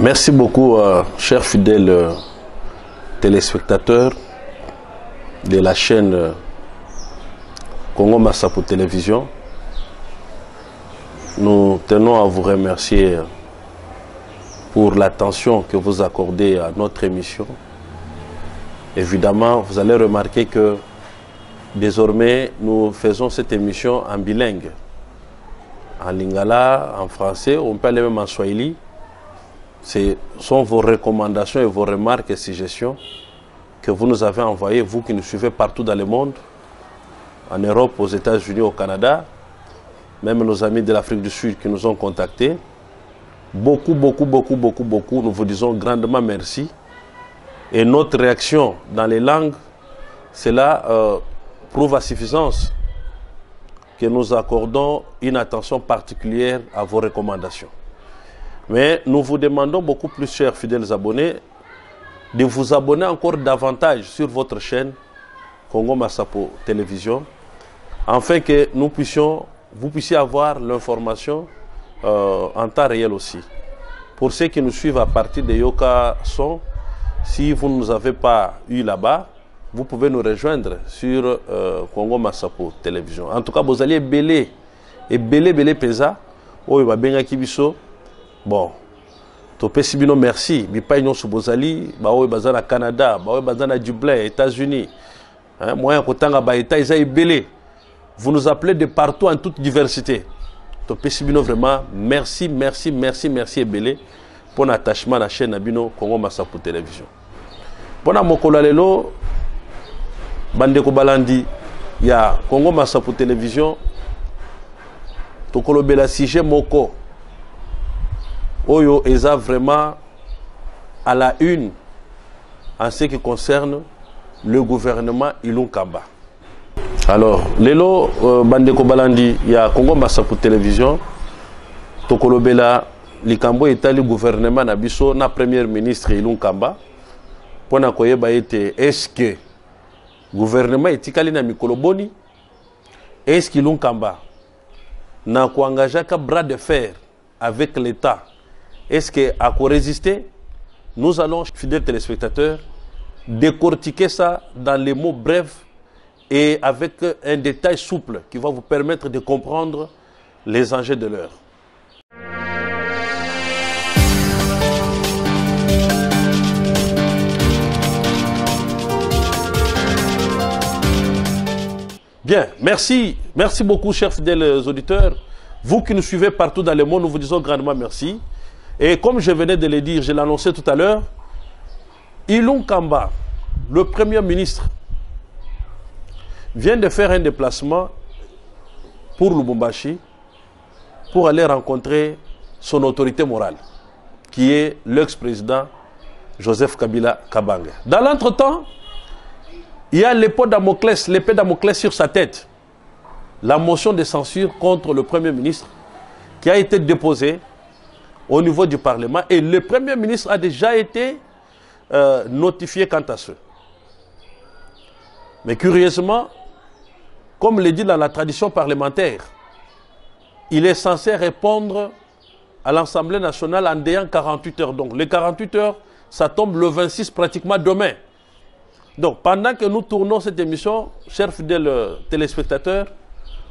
Merci beaucoup, chers fidèles téléspectateurs de la chaîne Congo Massapo Télévision. Nous tenons à vous remercier pour l'attention que vous accordez à notre émission. Évidemment, vous allez remarquer que désormais, nous faisons cette émission en bilingue. En lingala, en français, on peut aller même en swahili. Ce sont vos recommandations et vos remarques et suggestions que vous nous avez envoyées, vous qui nous suivez partout dans le monde, en Europe, aux États-Unis, au Canada, même nos amis de l'Afrique du Sud qui nous ont contactés. Beaucoup, nous vous disons grandement merci. Et notre réaction dans les langues, cela prouve à suffisance que nous accordons une attention particulière à vos recommandations. Mais nous vous demandons beaucoup plus, chers fidèles abonnés, de vous abonner encore davantage sur votre chaîne Congo Massapo Télévision, afin que vous puissiez avoir l'information en temps réel aussi. Pour ceux qui nous suivent à partir de Yoka Son, si vous ne nous avez pas eu là-bas, vous pouvez nous rejoindre sur Congo Massapo Télévision. En tout cas, vous allez belé pesa, oh va bien kibiso. Bon, topé sibino merci. Mi pa inyo subozali, ba oh bazana Canada, ba oh bazana Dublin, États-Unis. Hein, moyen kotanga ba État isa belé. Vous nous appelez de partout en toute diversité. Topé sibino vraiment merci belé pour l'attachement à la chaîne Nabino Congo Massapo Télévision. Pour na mokolo lelo bandeko balandi ya Congo Massapo Télévision tokolo bela sujet moko Oyo est vraiment à la une en ce qui concerne le gouvernement Ilunga Kamba. Alors, lelo bandeko balandi ya Congo Massapo Télévision tokolo bela likambo etali gouvernement na biso na premier ministre Ilunga Kamba pona koyeba ete est-ce que gouvernement etikali na mikolo boni, est-ce que Ilunga Kamba na ko engager ka bras de fer avec l'État? Est-ce qu'à quoi résister? Nous allons, fidèles téléspectateurs, décortiquer ça dans les mots brefs et avec un détail souple qui va vous permettre de comprendre les enjeux de l'heure. Bien, merci beaucoup, chers fidèles auditeurs. Vous qui nous suivez partout dans le monde, nous vous disons grandement merci. Et comme je venais de le dire, je l'ai annoncé tout à l'heure, Ilunga Kamba, le Premier ministre, vient de faire un déplacement pour Lubumbashi pour aller rencontrer son autorité morale, qui est l'ex-président Joseph Kabila Kabange. Dans l'entretemps, il y a l'épée Damoclès sur sa tête. La motion de censure contre le Premier ministre qui a été déposée au niveau du Parlement, et le Premier ministre a déjà été notifié quant à ce. Mais curieusement, comme le dit dans la tradition parlementaire, il est censé répondre à l'Assemblée nationale en ayant 48 heures. Donc les 48 heures, ça tombe le 26 pratiquement demain. Donc pendant que nous tournons cette émission, chers fidèles téléspectateurs,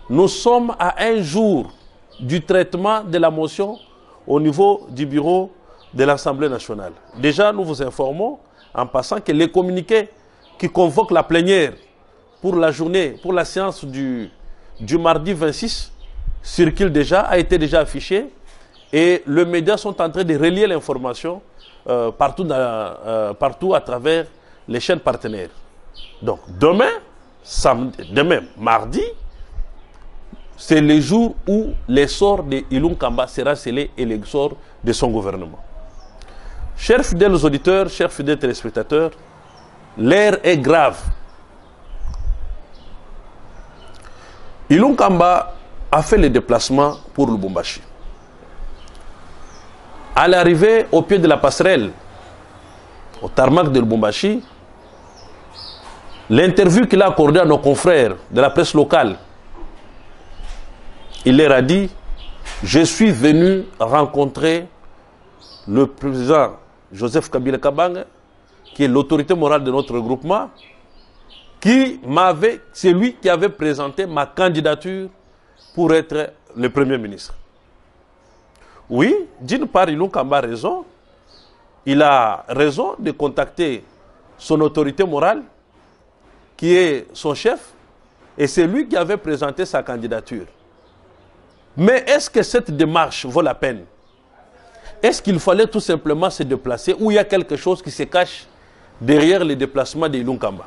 nous sommes à un jour du traitement de la motion au niveau du bureau de l'Assemblée nationale. Déjà, nous vous informons en passant que les communiqués qui convoquent la plénière pour la journée, pour la séance du mardi 26, circulent déjà, a été déjà affiché, et les médias sont en train de relier l'information partout à travers les chaînes partenaires. Donc, demain, mardi, c'est le jour où l'essor de Ilunga Kamba sera scellé et l'essor de son gouvernement. Chers fidèles auditeurs, chers fidèles téléspectateurs, l'heure est grave. Ilunga Kamba a fait le déplacement pour Lubumbashi. À l'arrivée au pied de la passerelle, au tarmac de Lubumbashi, l'interview qu'il a accordée à nos confrères de la presse locale, il leur a dit: je suis venu rencontrer le président Joseph Kabila Kabange, qui est l'autorité morale de notre regroupement, c'est lui qui avait présenté ma candidature pour être le Premier ministre. Oui, d'une part, Ilunga Kamba a raison. Il a raison de contacter son autorité morale, qui est son chef, et c'est lui qui avait présenté sa candidature. Mais est-ce que cette démarche vaut la peine? Est-ce qu'il fallait tout simplement se déplacer ou il y a quelque chose qui se cache derrière les déplacements d'Ilunga Kamba?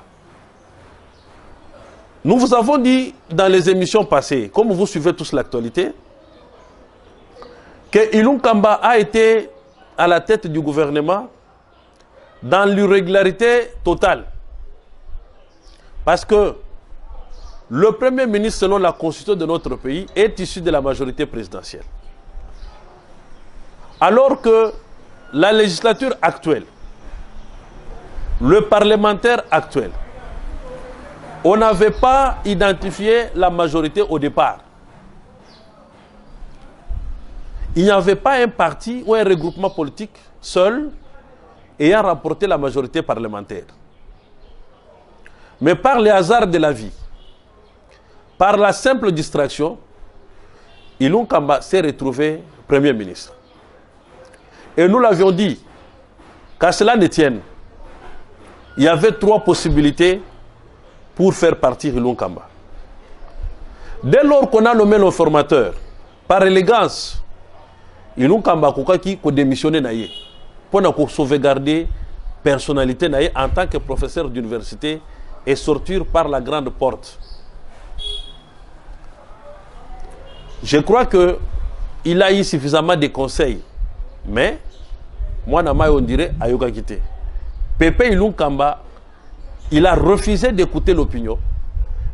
Nous vous avons dit dans les émissions passées, comme vous suivez tous l'actualité, que Ilunga Kamba a été à la tête du gouvernement dans l'irrégularité totale. Parce que le Premier ministre, selon la constitution de notre pays, est issu de la majorité présidentielle. Alors que la législature actuelle, le parlementaire actuel, on n'avait pas identifié la majorité au départ. Il n'y avait pas un parti ou un regroupement politique seul ayant rapporté la majorité parlementaire. Mais par les hasards de la vie, par la simple distraction, Ilunga Kamba s'est retrouvé Premier ministre. Et nous l'avions dit, qu'à cela ne tienne, il y avait 3 possibilités pour faire partir Ilunga Kamba. Dès lors qu'on a nommé le formateur, par élégance, Ilunga Kamba a démissionné pour sauvegarder la personnalité en tant que professeur d'université et sortir par la grande porte. Je crois qu'il a eu suffisamment de conseils. Mais, moi, on dirait Ayoka Kite. Pépé Ilunga Kamba, il a refusé d'écouter l'opinion.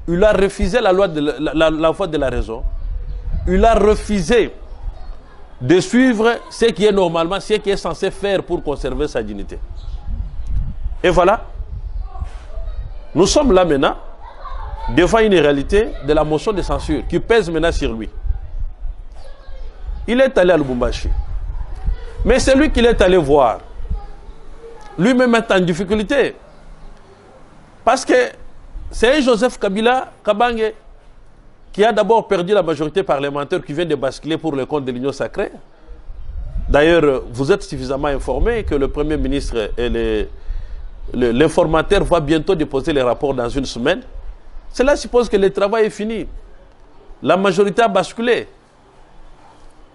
Il a refusé la voie de la raison. Il a refusé de suivre ce qui est normalement, ce qui est censé faire pour conserver sa dignité. Et voilà. Nous sommes là maintenant, devant une réalité de la motion de censure qui pèse maintenant sur lui. Il est allé à Lubumbashi. Mais c'est lui qui est allé voir. Lui-même est en difficulté. Parce que c'est un Joseph Kabila Kabange qui a d'abord perdu la majorité parlementaire qui vient de basculer pour le compte de l'Union sacrée. D'ailleurs, vous êtes suffisamment informé que le Premier ministre et l'informateur va bientôt déposer les rapports dans une semaine. Cela suppose que le travail est fini. La majorité a basculé.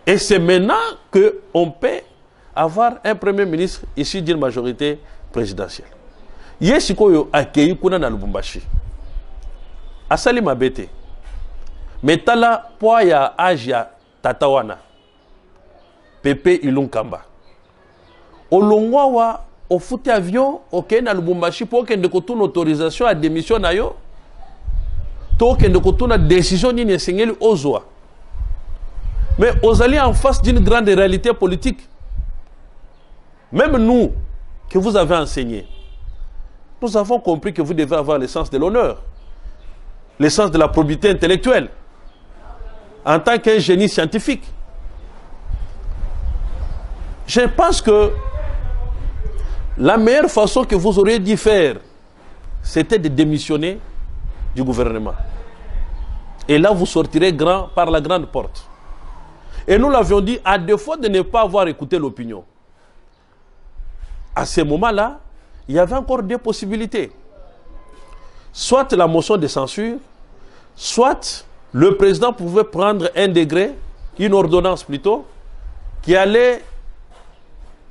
Et c'est maintenant qu'on peut avoir un Premier ministre issu d'une majorité présidentielle. Yeshikoyo accueilli kuna na Lubumbashi. Asali mabete. Metala poya aja tatawana. Pepe Ilunga Kamba. Olongwawa ofute avion ok na Lubumbashi pour que ndekotuna autorisation à démission na yo. To que ndekotuna décision ni nesengeli ozwa. Mais vous allez en face d'une grande réalité politique. Même nous, que vous avez enseigné, nous avons compris que vous devez avoir le sens de l'honneur, le sens de la probité intellectuelle, en tant qu'un génie scientifique. Je pense que la meilleure façon que vous auriez dû faire, c'était de démissionner du gouvernement. Et là, vous sortirez grand par la grande porte. Et nous l'avions dit, à défaut de ne pas avoir écouté l'opinion. À ce moment-là, il y avait encore 2 possibilités. Soit la motion de censure, soit le président pouvait prendre un décret, une ordonnance plutôt, qui allait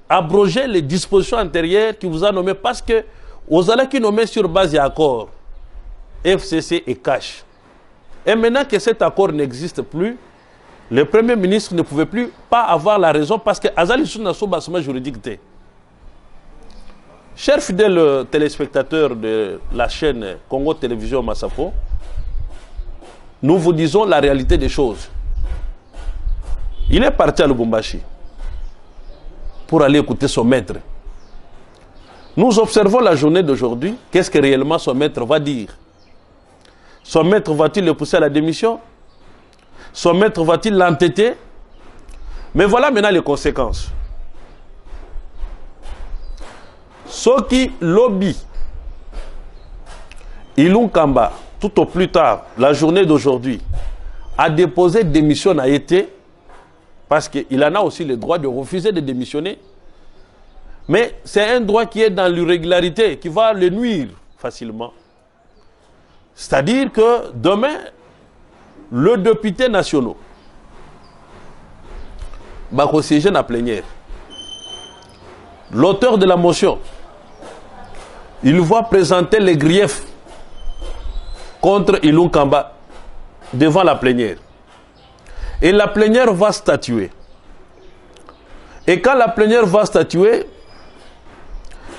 abroger les dispositions antérieures qui vous a nommé parce que vous allez qui nommer sur base d'accord FCC et cash. Et maintenant que cet accord n'existe plus, le Premier ministre ne pouvait plus pas avoir la raison parce que Azali Souna Soubasma juridique. Chers fidèles téléspectateurs de la chaîne Congo Télévision Massapo, nous vous disons la réalité des choses. Il est parti à Lubumbashi pour aller écouter son maître. Nous observons la journée d'aujourd'hui. Qu'est-ce que réellement son maître va dire? Son maître va-t-il le pousser à la démission? Son maître va-t-il l'entêter? Mais voilà maintenant les conséquences. Ceux qui lobby, Ilunga Kamba, tout au plus tard, la journée d'aujourd'hui, a déposé démission à été, parce qu'il en a aussi le droit de refuser de démissionner. Mais c'est un droit qui est dans l'irrégularité, qui va le nuire facilement. C'est-à-dire que demain, le député national va siéger dans la plénière. L'auteur de la motion, il va présenter les griefs contre Ilunga Kamba devant la plénière. Et la plénière va statuer. Et quand la plénière va statuer,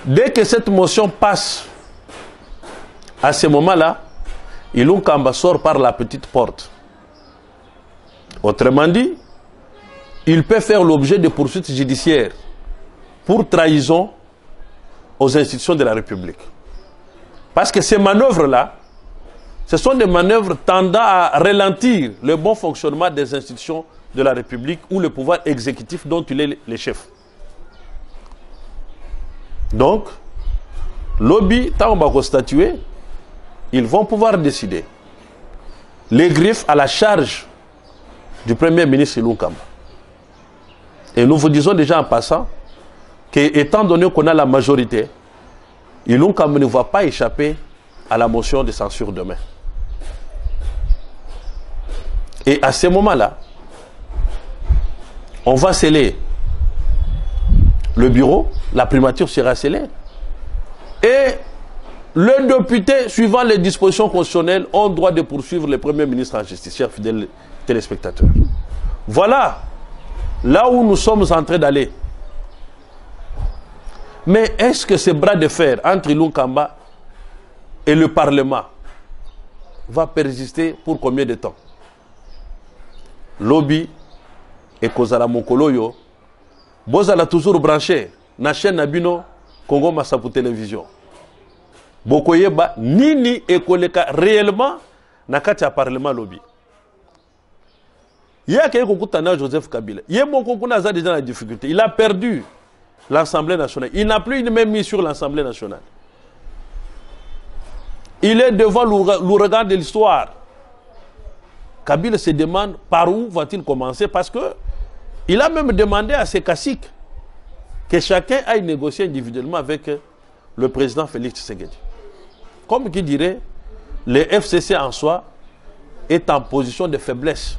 dès que cette motion passe, à ce moment-là, Ilunga Kamba sort par la petite porte. Autrement dit, il peut faire l'objet de poursuites judiciaires pour trahison aux institutions de la République. Parce que ces manœuvres-là, ce sont des manœuvres tendant à ralentir le bon fonctionnement des institutions de la République ou le pouvoir exécutif dont il est le chef. Donc, lobby, tant qu'on va statuer, ils vont pouvoir décider les griefs à la charge du Premier ministre Ilunga Kamba. Et nous vous disons déjà en passant qu'étant donné qu'on a la majorité, Ilunga Kamba ne va pas échapper à la motion de censure demain. Et à ce moment-là, on va sceller le bureau, la primature sera scellée. Et le député, suivant les dispositions constitutionnelles, ont droit de poursuivre le Premier ministre en justice, chers fidèles téléspectateurs. Voilà là où nous sommes en train d'aller. Mais est-ce que ce bras de fer entre Ilunga Kamba et le Parlement va persister pour combien de temps? Lobby et Kozala Mokoloyo, Bozala toujours branché, na chaîne Nabino, Congo Massapou Télévision. Bokoyeba, Nini et Koleka réellement, na katia Parlement lobby. Il y a quelqu'un qui a Joseph Kabila. Il y a beaucoup qui ont déjà la difficulté. Il a perdu l'Assemblée nationale. Il n'a plus une même mise sur l'Assemblée nationale. Il est devant l'ouragan de l'histoire. Kabila se demande par où va-t-il commencer parce que il a même demandé à ses caciques que chacun aille négocier individuellement avec le président Félix Tshisekedi. Comme qui dirait, le FCC en soi est en position de faiblesse.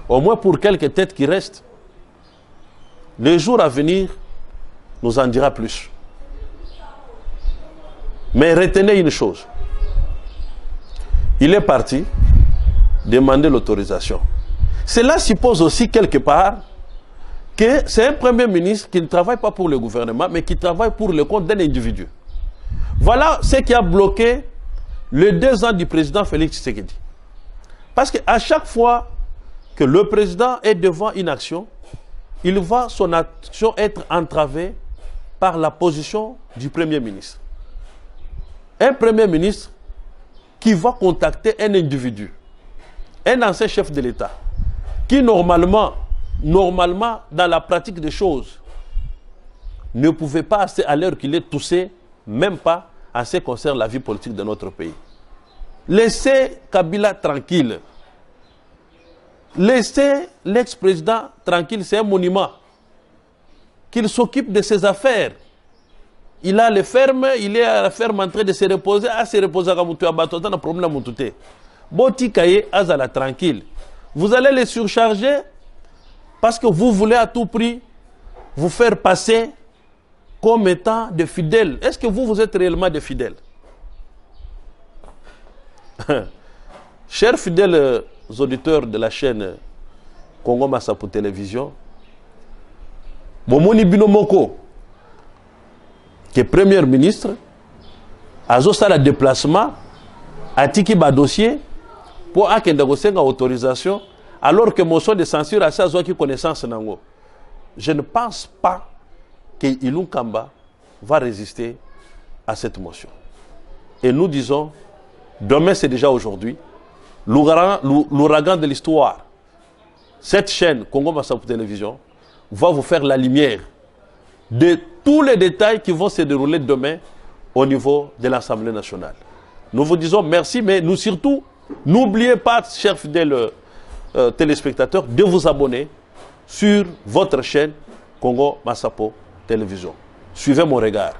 Au moins pour quelques têtes qui restent. Les jours à venir nous en dira plus. Mais retenez une chose. Il est parti demander l'autorisation. Cela suppose aussi quelque part que c'est un Premier ministre qui ne travaille pas pour le gouvernement, mais qui travaille pour le compte d'un individu. Voilà ce qui a bloqué les 2 ans du président Félix Tshisekedi. Parce qu'à chaque fois que le président est devant une action, il va son action être entravée par la position du Premier ministre. Un Premier ministre qui va contacter un individu, un ancien chef de l'État, qui normalement, dans la pratique des choses, ne pouvait pas, à l'heure qu'il est toussé, même pas en ce qui concerne la vie politique de notre pays. Laissez Kabila tranquille. Laissez l'ex-président tranquille, c'est un monument. Qu'il s'occupe de ses affaires. Il a les fermes, il est à la ferme en train de se reposer. À se reposer, à problème à Boti Kaye, Azala tranquille. Vous allez les surcharger parce que vous voulez à tout prix vous faire passer comme étant des fidèles. Est-ce que vous êtes réellement des fidèles? Chers fidèles auditeurs de la chaîne Congo Massapou Télévision, Momoni Binomoko, qui est Premier ministre, a fait le déplacement, a tiki ba dossier pour akende autorisation, alors que motion de censure a sa connaissance nango. Je ne pense pas que Ilunga Kamba va résister à cette motion. Et nous disons, demain c'est déjà aujourd'hui, l'ouragan de l'histoire, cette chaîne Congo Massapou Télévision va vous faire la lumière de tous les détails qui vont se dérouler demain au niveau de l'Assemblée nationale. Nous vous disons merci, mais nous surtout, n'oubliez pas, chers fidèles téléspectateurs, de vous abonner sur votre chaîne Congo Massapo Télévision. Suivez mon regard.